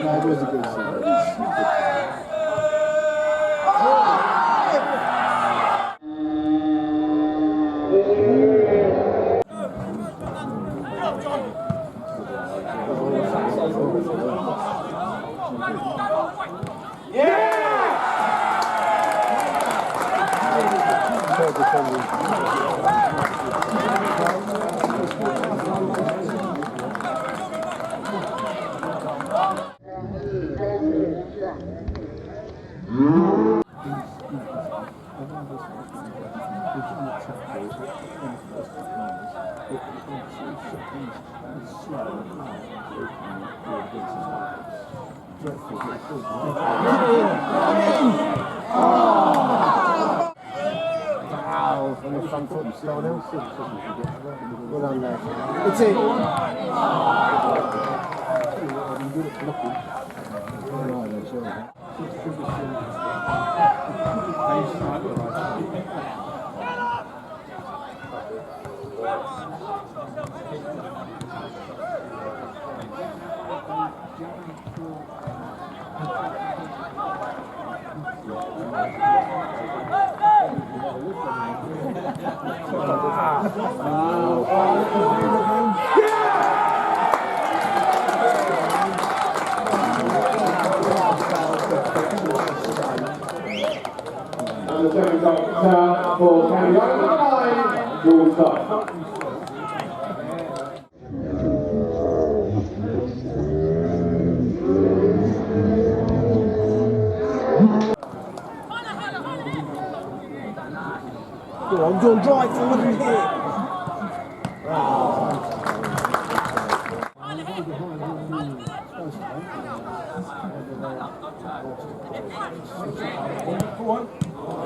That was a good save. From the front foot and someone else. Well done there. It's it. And the second doctor for Canvey number 9, George Duff. Go on, John, drive forward and hit.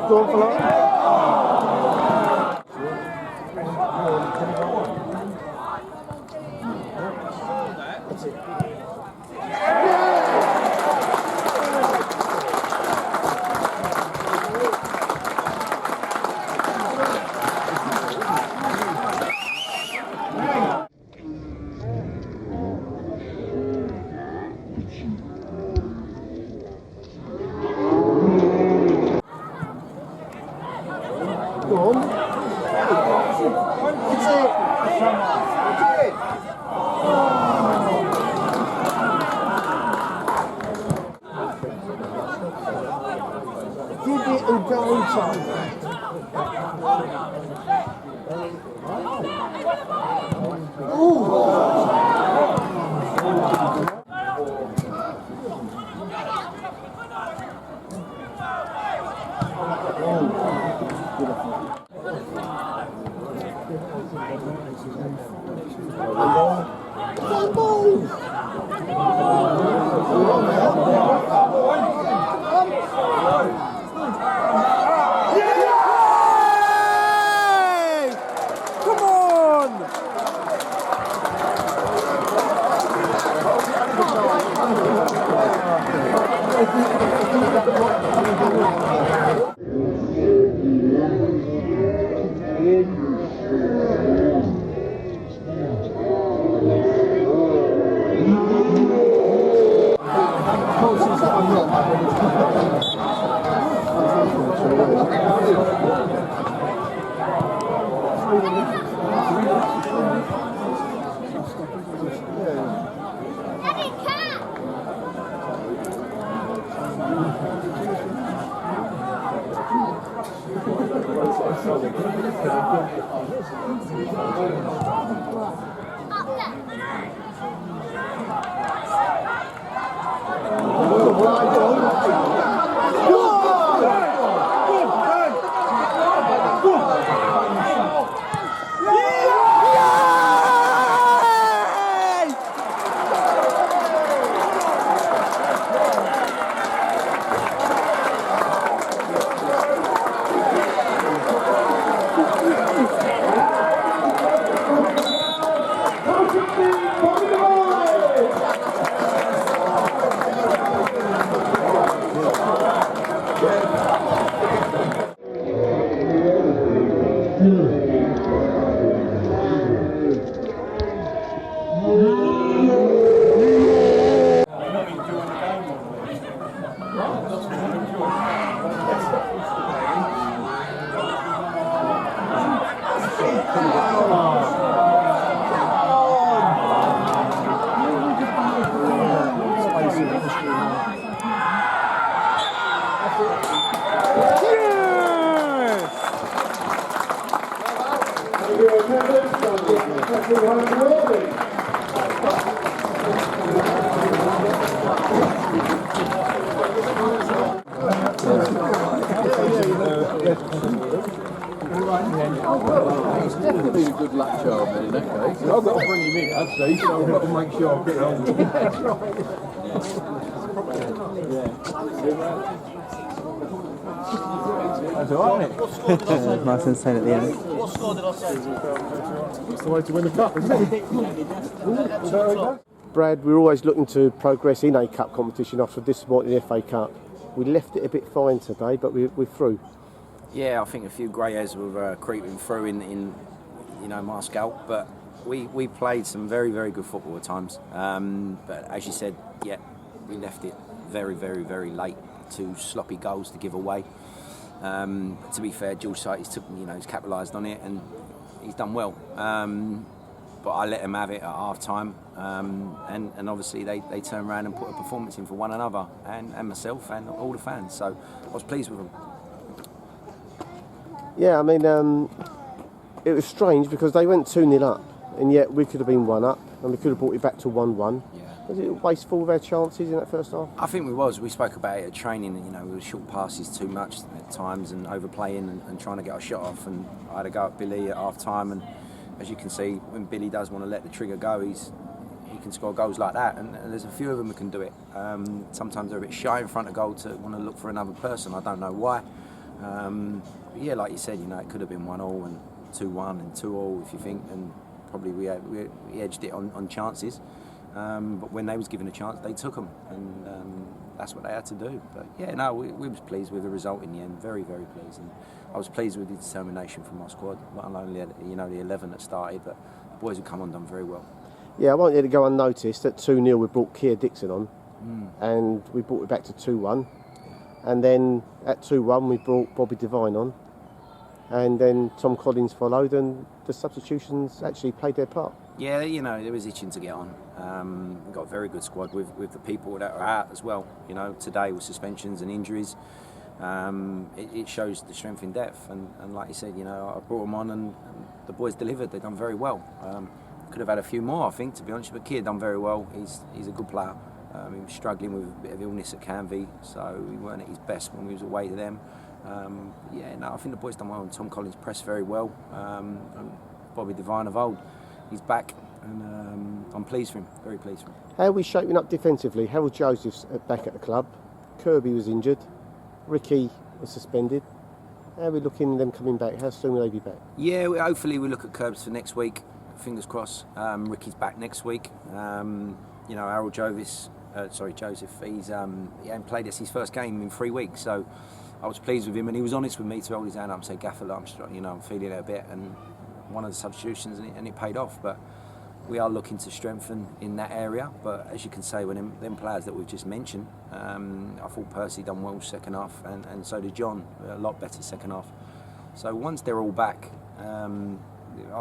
Go on for that. That's it. Go on. It's it. Give it a go time. He's definitely a good luck charm then in that case. I've got to bring him in, I'd say, so I've got to make sure I get on. That's all right, isn't it? Nice and sane at the end. What score did I say? It's the way to win the cup, isn't it? Brad, we're always looking to progress in a cup competition after a disappointing FA Cup. We left it a bit fine today, but we're through. Yeah, I think a few grey hairs were creeping through in my scalp, but we played some very, very good football at times. But as you said, yeah, we left it very, very, very late. 2 sloppy goals to give away. To be fair, George Saites he's capitalised on it and he's done well. But I let them have it at half time, and obviously they turned around and put a performance in for one another and myself and all the fans. So I was pleased with them. Yeah, I mean, it was strange because they went 2-0 up, and yet we could have been 1 up, and we could have brought it back to 1-1. Yeah. Was it wasteful of our chances in that first half? I think we was. We spoke about it at training. We were short passes too much at times and overplaying and trying to get our shot off. And I had a go at Billy at half time, and as you can see, when Billy does want to let the trigger go, he can score goals like that. And there's a few of them who can do it. Sometimes they're a bit shy in front of goal to want to look for another person. I don't know why. But yeah, like you said, it could have been 1-1 and 2-1 and 2-2 if you think, and probably we edged it on chances. But when they was given a chance, they took them, and that's what they had to do. But yeah, no, we was pleased with the result in the end. Very, very pleased, and I was pleased with the determination from our squad. Not only the 11 that started, but the boys who come on done very well. Yeah, I won't let it go unnoticed. At 2-0, we brought Keir Dixon on, and we brought it back to 2-1, and then at 2-1 we brought Bobby Devine on, and then Tom Collins followed, and the substitutions actually played their part. Yeah, there was itching to get on. We've got a very good squad with the people that are out as well. Today with suspensions and injuries, it shows the strength in depth. And like you said, I brought them on and the boys delivered. They've done very well. Could have had a few more, I think, to be honest. But Keir done very well. He's a good player. He was struggling with a bit of illness at Canvey, so he weren't at his best when we was away to them. I think the boys done well. And Tom Collins pressed very well. And Bobby Devine of old. He's back, and I'm pleased for him, very pleased for him. How are we shaping up defensively? Harold Joseph's back at the club, Kirby was injured, Ricky was suspended. How are we looking at them coming back? How soon will they be back? Yeah, hopefully we look at Curbs for next week, fingers crossed. Ricky's back next week. Harold Joseph, he hadn't played his first game in 3 weeks, so I was pleased with him, and he was honest with me to hold his hand up and say, Gaffer, I'm feeling it a bit, and one of the substitutions, and it paid off. But we are looking to strengthen in that area. But as you can say, when them players that we've just mentioned, I thought Percy done well second half, and so did John, a lot better second half. So once they're all back, I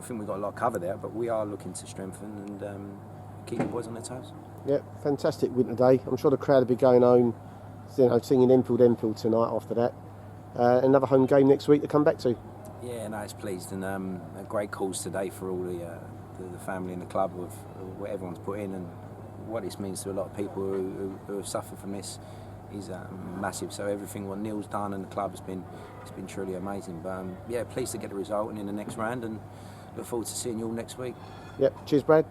think we've got a lot of cover there. But we are looking to strengthen and keep the boys on their toes. Yeah, fantastic win today. I'm sure the crowd will be going home, singing Enfield tonight after that. Another home game next week to come back to. Yeah, no, it's pleased, and a great cause today for all the family and the club of what everyone's put in, and what this means to a lot of people who have suffered from this is massive. So everything what Neil's done and the club has been truly amazing. But pleased to get the result and in the next round, and look forward to seeing you all next week. Yep, cheers, Brad.